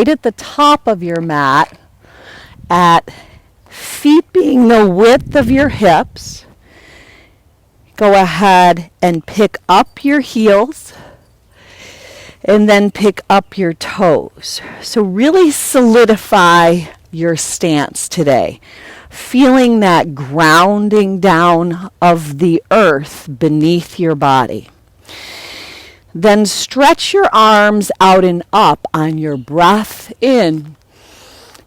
right at the top of your mat at feet being the width of your hips. Go ahead and pick up your heels and then pick up your toes. So really solidify your stance today, feeling that grounding down of the earth beneath your body. Then stretch your arms out and up on your breath in.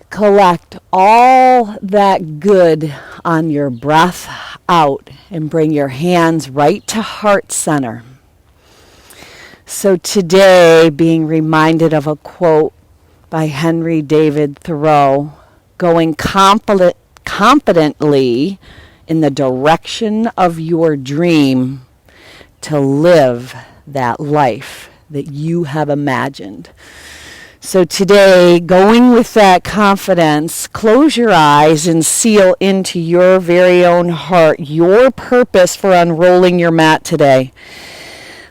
Collect all that good on your breath out and bring your hands right to heart center. So today, being reminded of a quote by Henry David Thoreau, going confidently in the direction of your dream to live that life that you have imagined. So today, going with that confidence, close your eyes and seal into your very own heart your purpose for unrolling your mat today.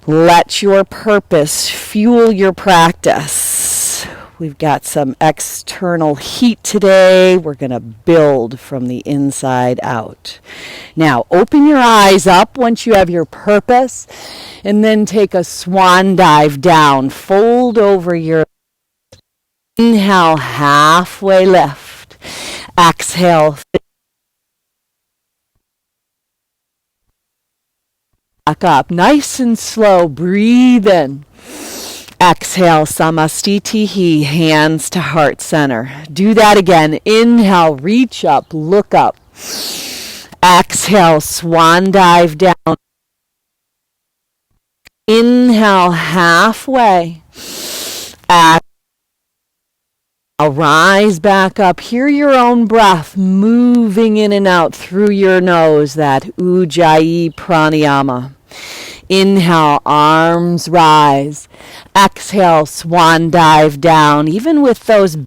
Let your purpose fuel your practice. We've got some external heat today. We're going to build from the inside out. Now, open your eyes up once you have your purpose, and then take a swan dive down. Fold over your inhale, halfway lift. Exhale, back up. Nice and slow. Breathe in. Exhale, samastitihi, hands to heart center. Do that again. Inhale, reach up, look up. Exhale, swan dive down. Inhale, halfway. Exhale, rise back up. Hear your own breath moving in and out through your nose, that Ujjayi pranayama. Inhale, arms rise. Exhale, swan dive down. Even with those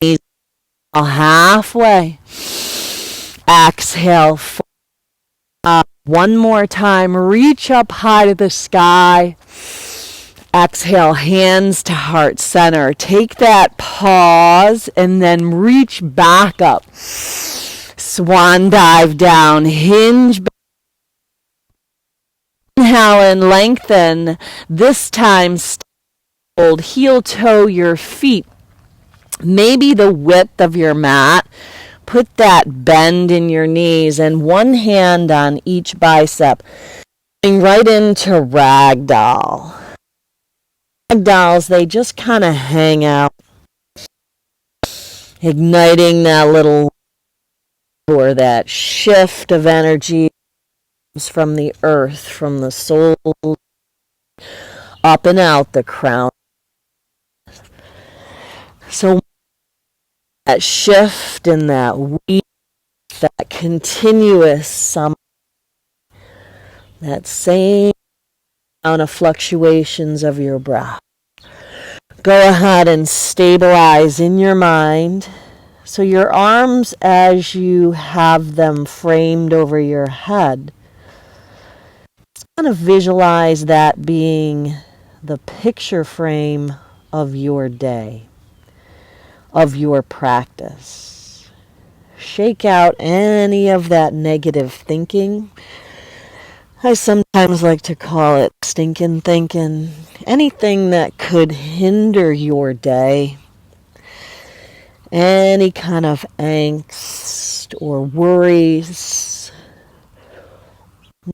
knees halfway. Exhale, up. One more time. Reach up high to the sky. Exhale, hands to heart center. Take that pause and then reach back up. Swan dive down. Hinge back. Inhale and lengthen. This time, hold, heel toe your feet. Maybe the width of your mat. Put that bend in your knees and one hand on each bicep. Going right into ragdoll. Ragdolls, they just kind of hang out. Igniting that little or that shift of energy from the earth, from the soul, up and out the crown. So that shift and that weave, that continuous that same amount of fluctuations of your breath. Go ahead and stabilize in your mind. So your arms, as you have them framed over your head, kind of visualize that being the picture frame of your day, of your practice. Shake out any of that negative thinking. I sometimes like to call it stinking thinking. Anything that could hinder your day. Any kind of angst or worries.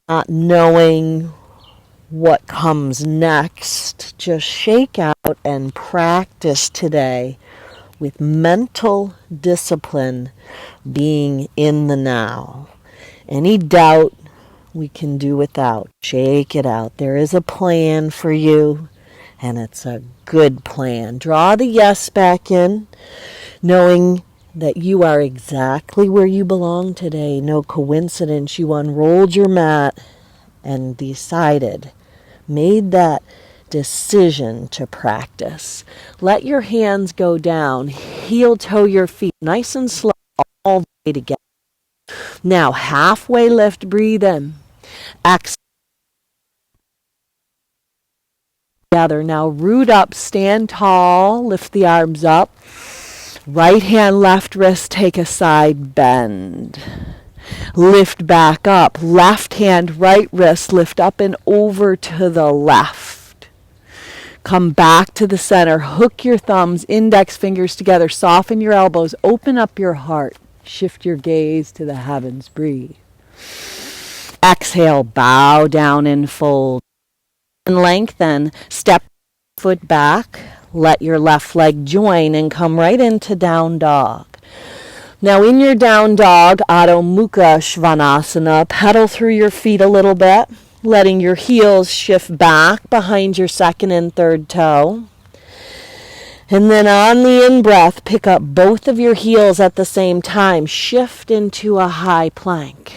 Not knowing what comes next. Just shake out and practice today with mental discipline, being in the now. Any doubt we can do without. Shake it out. There is a plan for you, and it's a good plan. Draw the yes back in, knowing that you are exactly where you belong today. No coincidence. You unrolled your mat and decided, made that decision to practice. Let your hands go down. Heel toe your feet nice and slow all the way together. Now halfway lift, breathe in. Exhale. together. Now root up, stand tall, lift the arms up. Right hand, left wrist, take a side bend. Lift back up. Left hand, right wrist, lift up and over to the left. Come back to the center. Hook your thumbs, index fingers together. Soften your elbows. Open up your heart. Shift your gaze to the heavens. Breathe. Exhale, bow down and fold. And lengthen. Step foot back. Let your left leg join and come right into down dog. Now in your down dog, Adho Mukha Svanasana, pedal through your feet a little bit, letting your heels shift back behind your second and third toe. And then on the in-breath, pick up both of your heels at the same time. Shift into a high plank.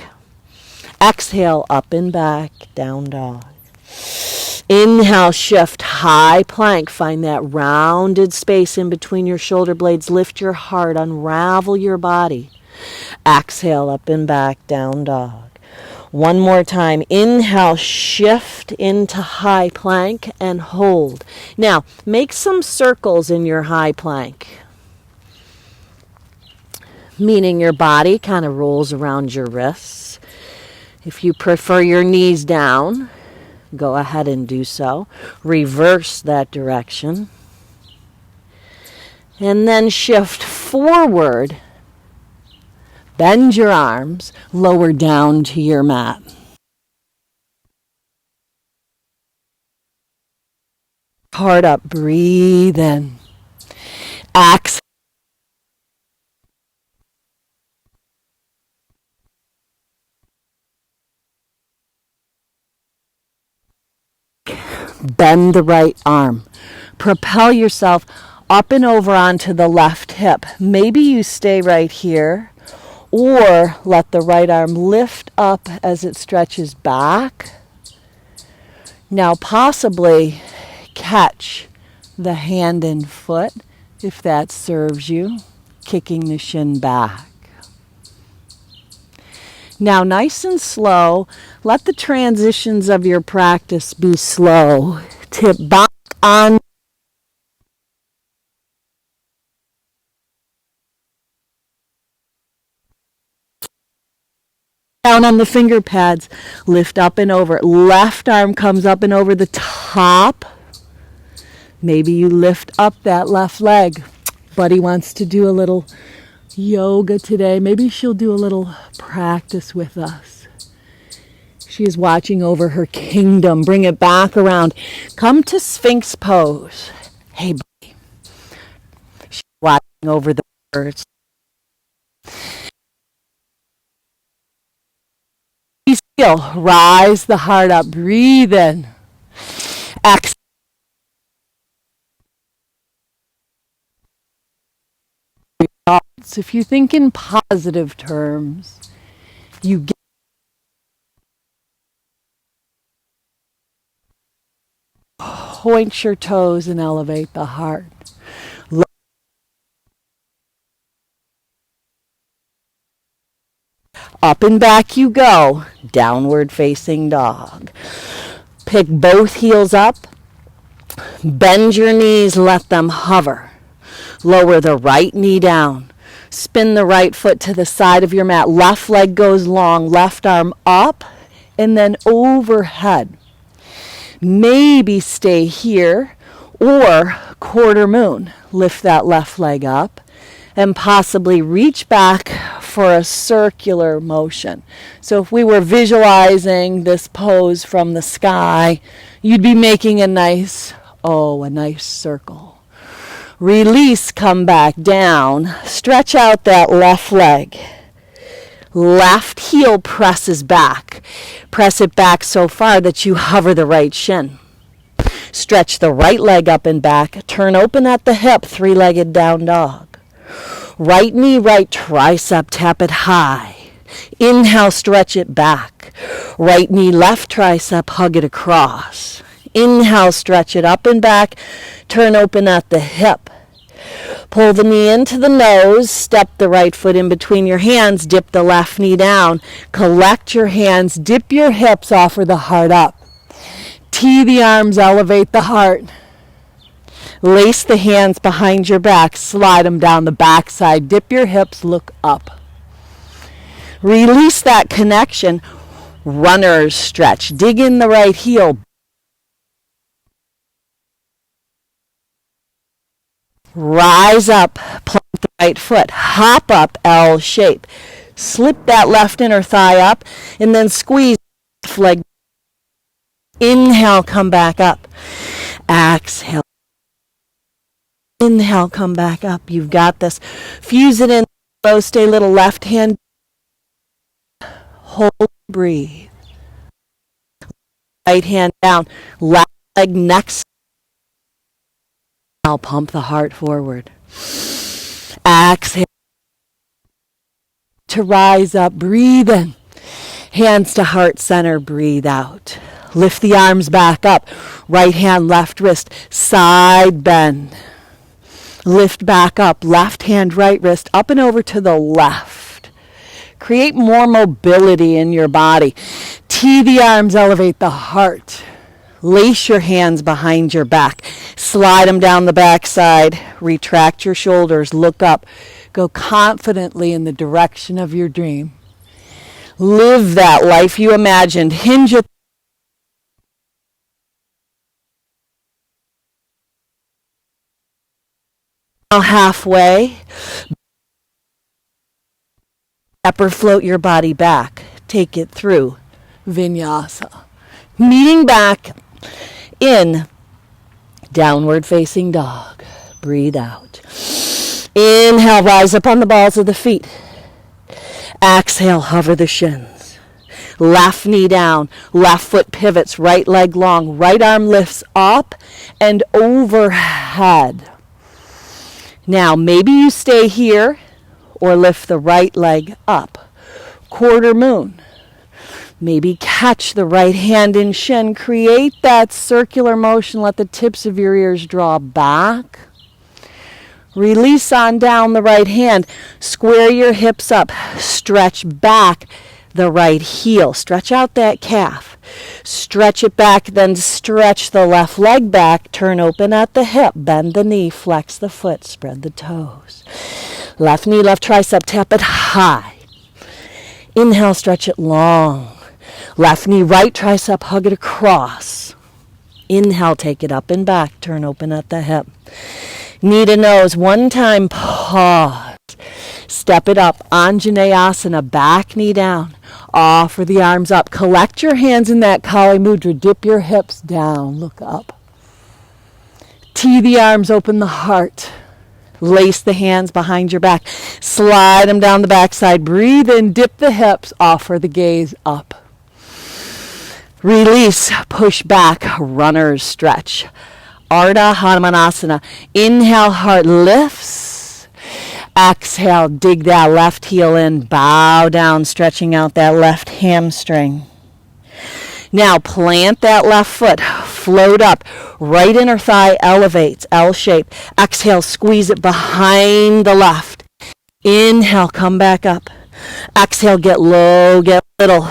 Exhale, up and back, down dog. Inhale, shift, high plank. Find that rounded space in between your shoulder blades. Lift your heart, unravel your body. Exhale, up and back, down dog. One more time. Inhale, shift into high plank and hold. Now, make some circles in your high plank, meaning your body kind of rolls around your wrists. If you prefer your knees down, go ahead and do so. Reverse that direction. And then shift forward. Bend your arms. Lower down to your mat. Heart up. Breathe in. Exhale. Bend the right arm. Propel yourself up and over onto the left hip. Maybe you stay right here, or let the right arm lift up as it stretches back. Now possibly catch the hand and foot, if that serves you, kicking the shin back. Now, nice and slow, let the transitions of your practice be slow. Tip back on. Down on the finger pads, lift up and over. Left arm comes up and over the top. Maybe you lift up that left leg. Buddy wants to do a little yoga today. Maybe she'll do a little practice with us. She is watching over her kingdom. Bring it back around. Come to Sphinx pose. Hey, buddy. She's watching over the birds. Be still. Rise the heart up. Breathe in. Exhale. If you think in positive terms, you get point your toes and elevate the heart. Up and back you go. Downward facing dog. Pick both heels up. Bend your knees, let them hover. Lower the right knee down. Spin the right foot to the side of your mat. Left leg goes long. Left arm up and then overhead. Maybe stay here or quarter moon. Lift that left leg up and possibly reach back for a circular motion. So if we were visualizing this pose from the sky, you'd be making a nice circle. Release, come back down. Stretch out that left leg. Left heel presses back. Press it back so far that you hover the right shin. Stretch the right leg up and back. Turn open at the hip, three-legged down dog. Right knee, right tricep, tap it high. Inhale, stretch it back. Right knee, left tricep, hug it across. Inhale, stretch it up and back. Turn open at the hip. Pull the knee into the nose. Step the right foot in between your hands. Dip the left knee down. Collect your hands. Dip your hips. Offer the heart up. Tee the arms, elevate the heart. Lace the hands behind your back, slide them down the backside, dip your hips, look up. Release that connection, runner's stretch. Dig in the right heel. Rise up, plant the right foot, hop up, L shape. Slip that left inner thigh up, and then squeeze the left leg. Inhale, come back up. Exhale. Inhale, come back up. You've got this. Fuse it in. Low, stay little. Left hand. Hold, breathe. Right hand down. Left leg next. I'll pump the heart forward. Exhale. To rise up. Breathe in. Hands to heart center. Breathe out. Lift the arms back up. Right hand, left wrist. Side bend. Lift back up, left hand, right wrist, up and over to the left. Create more mobility in your body. Tee the arms, elevate the heart. Lace your hands behind your back. Slide them down the backside. Retract your shoulders, look up. Go confidently in the direction of your dream. Live that life you imagined. Hinge your halfway. Upper float your body back. Take it through Vinyasa. Meeting back in downward facing dog. Breathe out. Inhale, rise up on the balls of the feet. Exhale, hover the shins. Left knee down, left foot pivots, right leg long, right arm lifts up and overhead. Now, maybe you stay here or lift the right leg up. Quarter moon. Maybe catch the right hand in shin. Create that circular motion. Let the tips of your ears draw back. Release on down the right hand. Square your hips up. Stretch back the right heel. Stretch out that calf. Stretch it back, then stretch the left leg back. Turn open at the hip. Bend the knee. Flex the foot. Spread the toes. Left knee, left tricep. Tap it high. Inhale, stretch it long. Left knee, right tricep. Hug it across. Inhale, take it up and back. Turn open at the hip. Knee to nose. One time, pause. Step it up. Anjaneyasana. Back knee down. Offer the arms up. Collect your hands in that Kali Mudra. Dip your hips down. Look up. Tee the arms. Open the heart. Lace the hands behind your back. Slide them down the backside. Breathe in. Dip the hips. Offer the gaze up. Release. Push back. Runner's stretch. Ardha Hanumanasana. Inhale, heart lifts. Exhale, dig that left heel in. Bow down, stretching out that left hamstring. Now plant that left foot. Float up. Right inner thigh elevates. L shape. Exhale, squeeze it behind the left. Inhale, come back up. Exhale, get low, get little.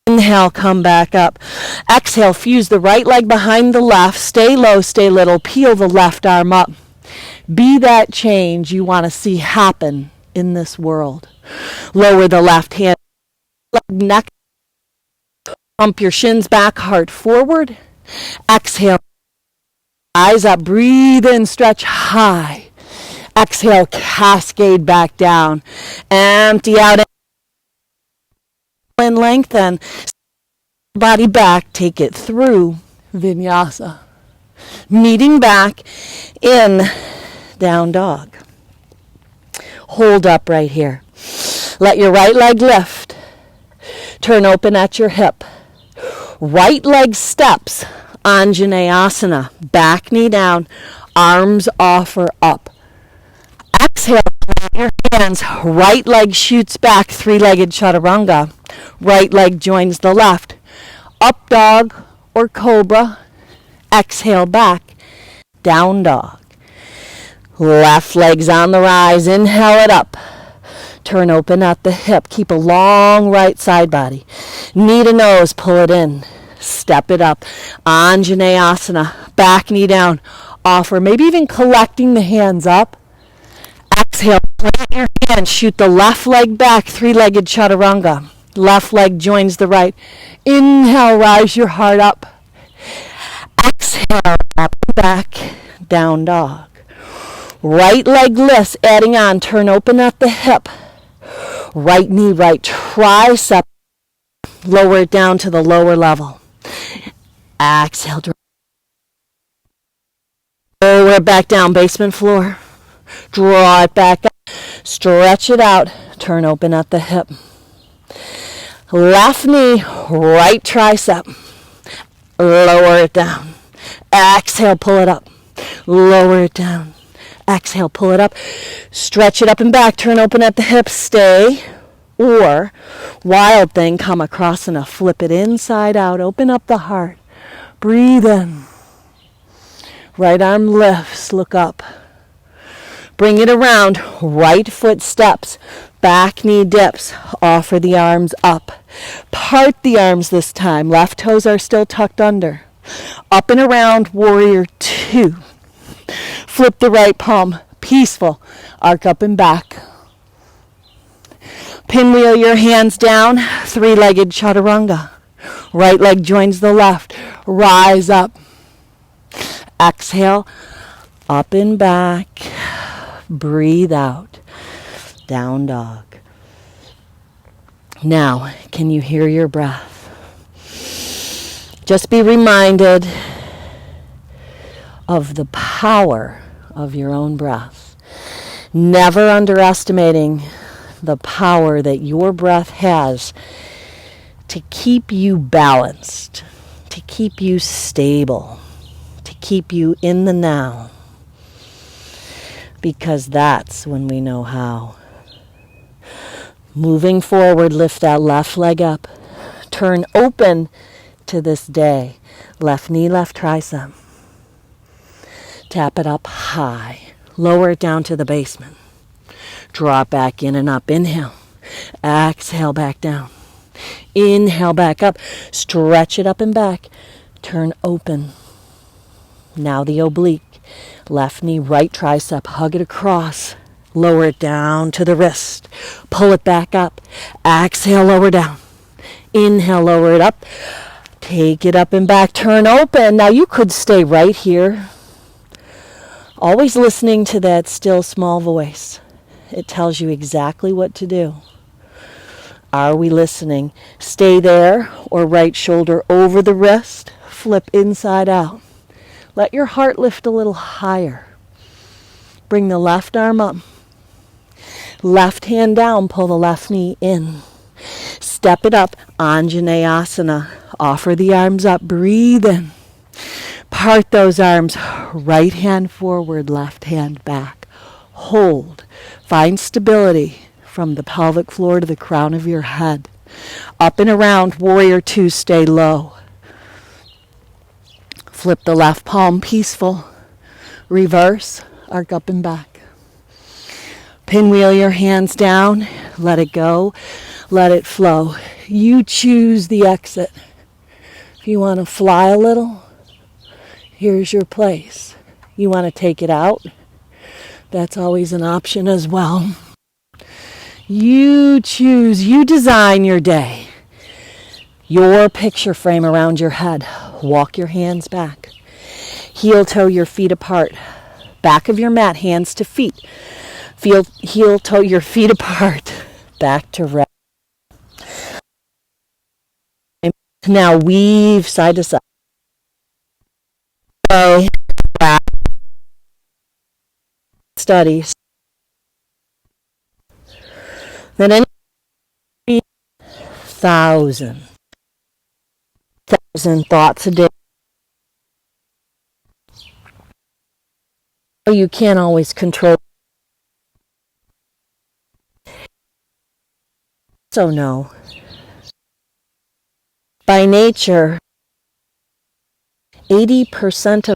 Inhale, come back up. Exhale, fuse the right leg behind the left. Stay low, stay little. Peel the left arm up. Be that change you want to see happen in this world. Lower the left hand. Neck. Pump your shins back, heart forward. Exhale. Eyes up. Breathe in, stretch high. Exhale, cascade back down. Empty out. And lengthen. Body back. Take it through Vinyasa. Meeting back in down dog. Hold up right here. Let your right leg lift. Turn open at your hip. Right leg steps. Anjaneyasana. Back knee down. Arms offer up. Exhale. Plant your hands. Right leg shoots back. Three-legged chaturanga. Right leg joins the left. Up dog or cobra. Exhale back. Down dog. Left leg's on the rise. Inhale it up. Turn open at the hip. Keep a long right side body. Knee to nose. Pull it in. Step it up. Anjaneyasana. Back knee down. Offer. Maybe even collecting the hands up. Exhale. Plant your hand. Shoot the left leg back. Three-legged chaturanga. Left leg joins the right. Inhale. Rise your heart up. Exhale. Up and back. Down dog. Right leg lifts. Adding on. Turn open at the hip. Right knee, right tricep. Lower it down to the lower level. Exhale. Lower it back down, basement floor. Draw it back up. Stretch it out. Turn open at the hip. Left knee, right tricep. Lower it down. Exhale, pull it up. Lower it down. Exhale, pull it up. Stretch it up and back. Turn open at the hips. Stay. Or, wild thing, come across and flip it inside out. Open up the heart. Breathe in. Right arm lifts. Look up. Bring it around. Right foot steps. Back knee dips. Offer the arms up. Part the arms this time. Left toes are still tucked under. Up and around, warrior two. Flip the right palm. Peaceful. Arc up and back. Pinwheel your hands down. Three-legged chaturanga. Right leg joins the left. Rise up. Exhale. Up and back. Breathe out. Down dog. Now, can you hear your breath? Just be reminded of the power of your own breath. Never underestimating the power that your breath has to keep you balanced, to keep you stable, to keep you in the now. Because that's when we know how. Moving forward, lift that left leg up. Turn open to this day. Left knee, left tricep. Tap it up high. Lower it down to the basement. Draw it back in and up. Inhale. Exhale back down. Inhale back up. Stretch it up and back. Turn open. Now the oblique. Left knee, right tricep. Hug it across. Lower it down to the wrist. Pull it back up. Exhale, lower down. Inhale, lower it up. Take it up and back. Turn open. Now you could stay right here. Always listening to that still small voice. It tells you exactly what to do. Are we listening? Stay there, or right shoulder over the wrist. Flip inside out. Let your heart lift a little higher. Bring the left arm up. Left hand down, pull the left knee in. Step it up, Anjaneyasana. Offer the arms up, breathe in. Part those arms, right hand forward, left hand back. Hold. Find stability from the pelvic floor to the crown of your head. Up and around, warrior two, stay low. Flip the left palm, peaceful. Reverse, arc up and back. Pinwheel your hands down, let it go, let it flow. You choose the exit. If you want to fly a little, here's your place. You want to take it out, that's always an option as well. You choose, you design your day. Your picture frame around your head. Walk your hands back. Heel toe your feet apart. Back of your mat, hands to feet. Feel heel toe your feet apart. Back to rest. Now weave side to side. Back. Study. Then any 1,000 thoughts a day. You can't always control. So no. By nature, 80% of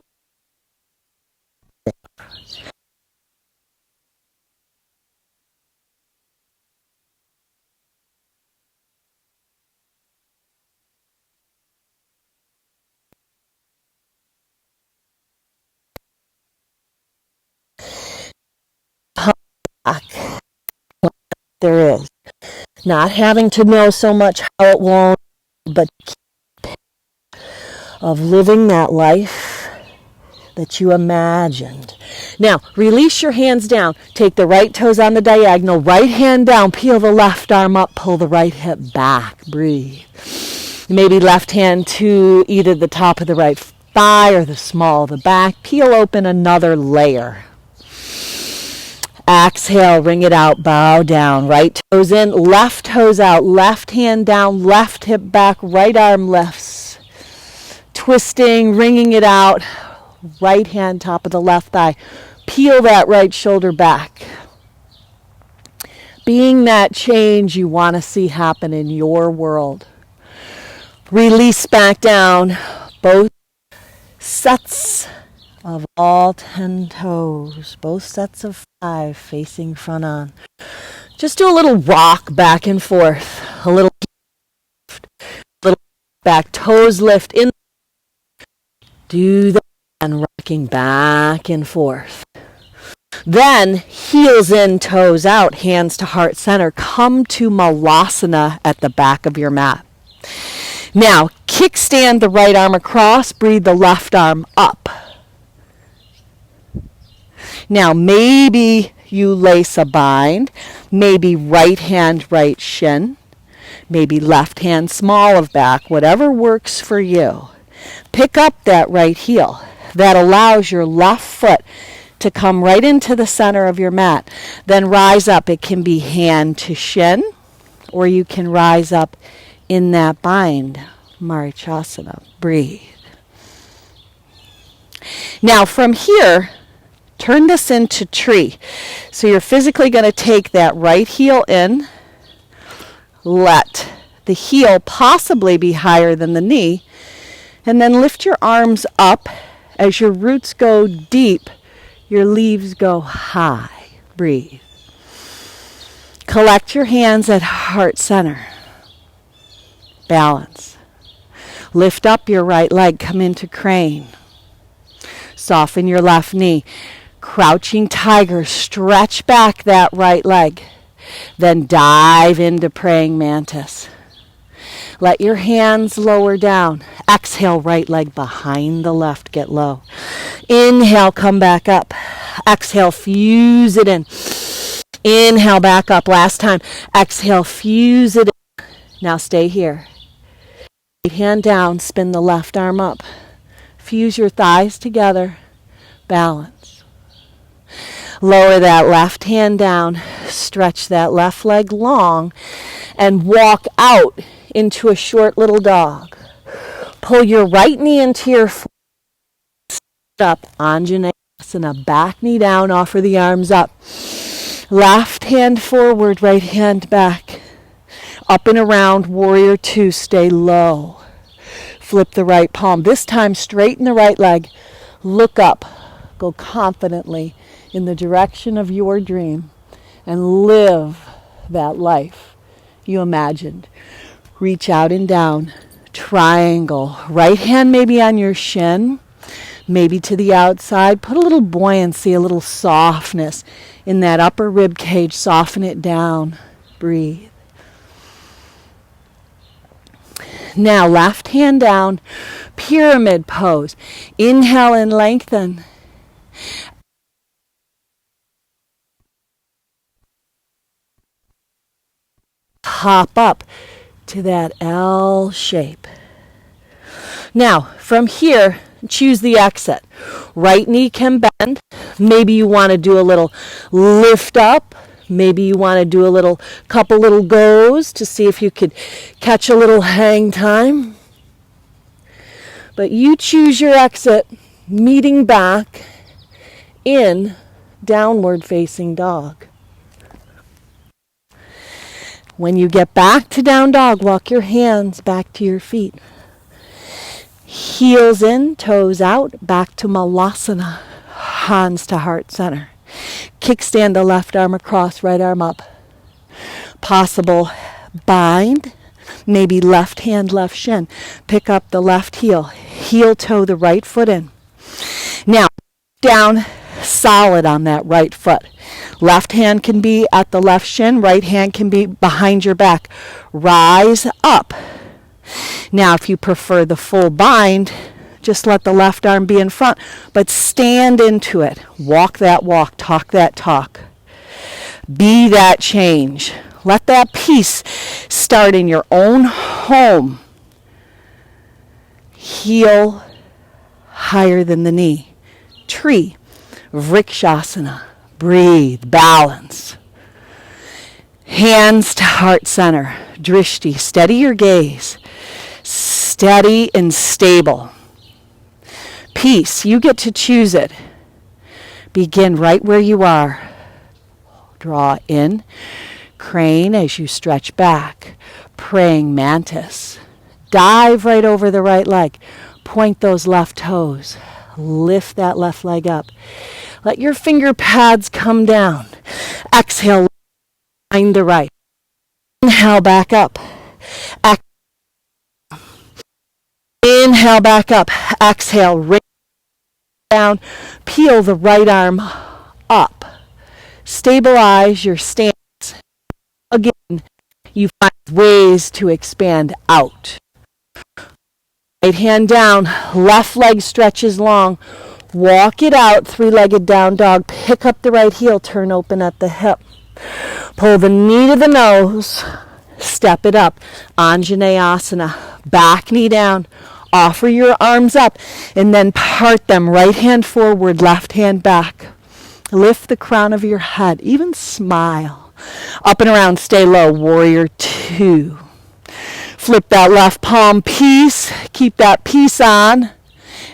there is. Not having to know so much how it won't, but of living that life that you imagined. Now, release your hands down. Take the right toes on the diagonal, right hand down, peel the left arm up, pull the right hip back. Breathe. Maybe left hand to either the top of the right thigh or the small of the back. Peel open another layer. Exhale, wring it out, bow down. Right toes in, left toes out, left hand down, left hip back, right arm lifts. Twisting, wringing it out. Right hand top of the left thigh. Peel that right shoulder back. Being that change you want to see happen in your world. Release back down. Both sets of all 10 toes. Both sets of 5 facing front on. Just do a little rock back and forth. A little back. Toes lift in. Do that. And rocking back and forth. Then heels in, toes out, hands to heart center. Come to Malasana at the back of your mat. Now, kickstand the right arm across, breathe the left arm up. Now, maybe you lace a bind, maybe right hand, right shin, maybe left hand, small of back, whatever works for you. Pick up that right heel. That allows your left foot to come right into the center of your mat. Then rise up. It can be hand to shin, or you can rise up in that bind, Marichasana. Breathe. Now from here, turn this into tree. So you're physically going to take that right heel in, let the heel possibly be higher than the knee, and then lift your arms up. As your roots go deep, your leaves go high. Breathe. Collect your hands at heart center. Balance. Lift up your right leg, come into crane. Soften your left knee. Crouching tiger, stretch back that right leg. Then dive into praying mantis. Let your hands lower down. Exhale, right leg behind the left, get low. Inhale, come back up. Exhale, fuse it in. Inhale, back up. Last time. Exhale, fuse it in. Now stay here. Right hand down, spin the left arm up. Fuse your thighs together. Balance. Lower that left hand down. Stretch that left leg long. And walk out into a short little dog. Pull your right knee into your foot. Up, Anjaneyasana, back knee down, offer the arms up. Left hand forward, right hand back. Up and around, warrior 2, stay low. Flip the right palm. This time, straighten the right leg. Look up. Go confidently in the direction of your dream and live that life you imagined. Reach out and down. Triangle. Right hand maybe on your shin. Maybe to the outside. Put a little buoyancy, a little softness in that upper rib cage. Soften it down. Breathe. Now left hand down. Pyramid pose. Inhale and lengthen. Hop up to that L shape. Now, from here, choose the exit. Right knee can bend. Maybe you want to do a little lift up. Maybe you want to do a couple little goes to see if you could catch a little hang time. But you choose your exit, meeting back in downward facing dog. When you get back to down dog, walk your hands back to your feet. Heels in, toes out, back to Malasana. Hands to heart center. Kickstand the left arm across, right arm up. Possible bind, maybe left hand, left shin. Pick up the left heel. Heel toe the right foot in. Now, down, solid on that right foot. Left hand can be at the left shin, right hand can be behind your back. Rise up. Now, if you prefer the full bind, just let the left arm be in front, but stand into it. Walk that walk, talk that talk. Be that change. Let that peace start in your own home. Heel higher than the knee. Tree. Vrikshasana. Breathe. Balance. Hands to heart center. Drishti. Steady your gaze. Steady and stable. Peace. You get to choose it. Begin right where you are. Draw in. Crane as you stretch back. Praying mantis. Dive right over the right leg. Point those left toes. Lift that left leg up. Let your finger pads come down. Exhale behind the right. Inhale back up. Inhale back up. Exhale, raise down. Peel the right arm up. Stabilize your stance. Again, you find ways to expand out. Right hand down. Left leg stretches long. Walk it out. Three-legged down dog. Pick up the right heel. Turn open at the hip. Pull the knee to the nose. Step it up. Anjaneyasana. Back knee down. Offer your arms up and then part them. Right hand forward, left hand back. Lift the crown of your head. Even smile. Up and around, stay low. Warrior two. Flip that left palm, peace. Keep that peace on.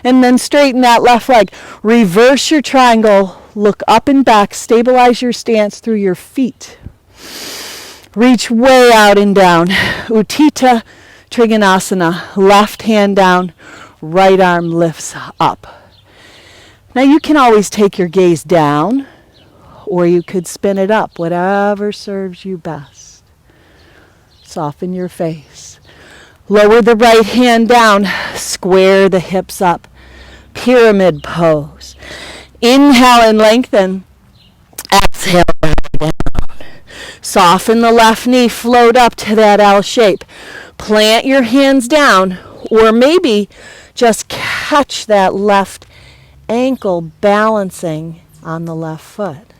And then straighten that left leg. Reverse your triangle. Look up and back. Stabilize your stance through your feet. Reach way out and down. Utthita Trikonasana. Left hand down. Right arm lifts up. Now you can always take your gaze down, or you could spin it up. Whatever serves you best. Soften your face. Lower the right hand down. Square the hips up. Pyramid pose. Inhale and lengthen. Exhale down. Soften the left knee. Float up to that L shape. Plant your hands down, or maybe just catch that left ankle balancing on the left foot.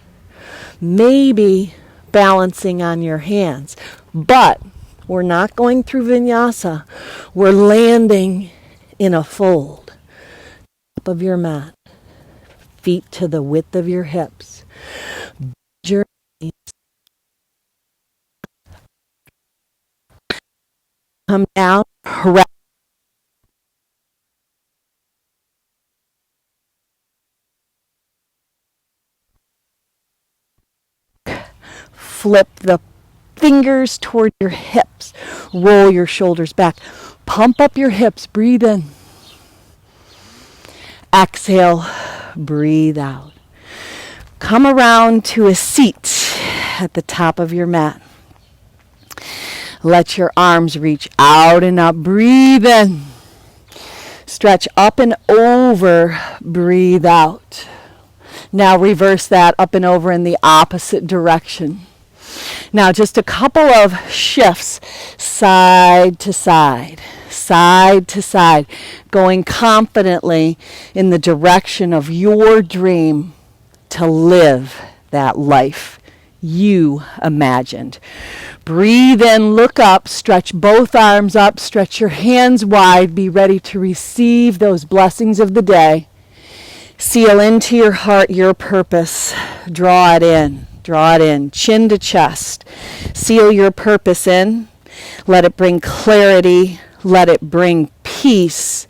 Maybe balancing on your hands. But we're not going through vinyasa. We're landing in a fold. Top of your mat. Feet to the width of your hips. Your knees. Come down. Flip the fingers toward your hips. Roll your shoulders back. Pump up your hips. Breathe in. Exhale. Breathe out. Come around to a seat at the top of your mat. Let your arms reach out and up. Breathe in. Stretch up and over. Breathe out. Now reverse that up and over in the opposite direction. Now just a couple of shifts, side to side, going confidently in the direction of your dream to live that life you imagined. Breathe in, look up, stretch both arms up, stretch your hands wide, be ready to receive those blessings of the day. Seal into your heart your purpose, draw it in. Draw it in, chin to chest. Seal your purpose in. Let it bring clarity. Let it bring peace.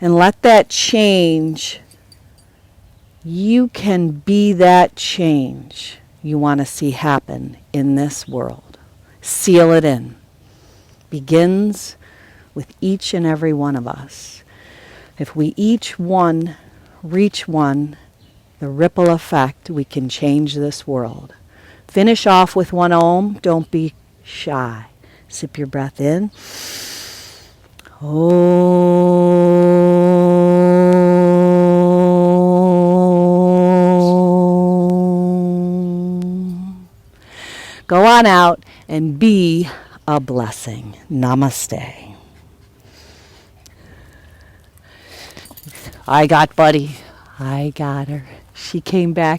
And let that change. You can be that change you want to see happen in this world. Seal it in. Begins with each and every one of us. If we each one reach one, the ripple effect, we can change this world. Finish off with one Om. Don't be shy. Sip your breath in. Om. Go on out and be a blessing. Namaste. I got Buddy. I got her. She came back